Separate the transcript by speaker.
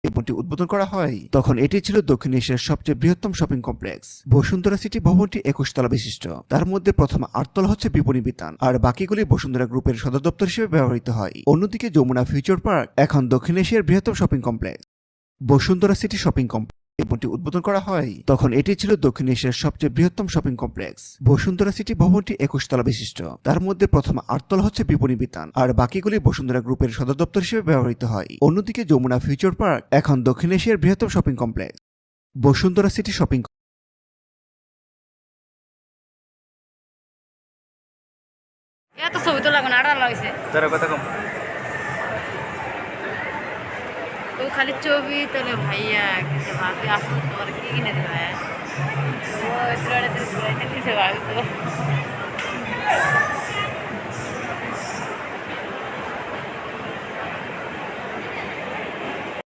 Speaker 1: ভবনটি উদ্বোধন করা হয় তখন এটি ছিল দক্ষিণ এশিয়ার সবচেয়ে বৃহত্তম শপিং কমপ্লেক্স। বসুন্ধরা সিটি ভবনটি 21 তলা বিশিষ্ট। তার মধ্যে প্রথম 8 তলা হচ্ছে বিপণী বিতান, আর বাকিগুলি বসুন্ধরা গ্রুপের সদর দপ্তর হিসেবে ব্যবহৃত হয়। অন্যদিকে যমুনা ফিউচার পার্ক এখন দক্ষিণ এশিয়ার বৃহত্তম shopping complex. Bashundhara city shopping complex ভবনটি উদ্বোধন করা হয় তখন এটি ছিল দক্ষিণ এশিয়ার সবচেয়ে বৃহত্তম শপিং কমপ্লেক্স। বসুন্ধরা সিটি ভবনটি 21 তলা বিশিষ্ট। তার মধ্যে প্রথম 8 তলা হচ্ছে বিপণী বিতান, আর বাকিগুলি বসুন্ধরা গ্রুপের সদর দপ্তর হিসেবে ব্যবহৃত হয়। অন্যদিকে যমুনা ফিউচার পার্ক এখন দক্ষিণ এশিয়ার বৃহত্তম shopping complex. Bashundhara city shopping
Speaker 2: এত ছবি তো লাগবে না, আড়া লাগছে
Speaker 3: তারা কথা কম।
Speaker 2: তো খালি ছবি তোলে ভাইয়া, কিন্তু ভাবি আসলে তোমার কি কিনে দেবে? ও তোরা কিছু ভাবি তো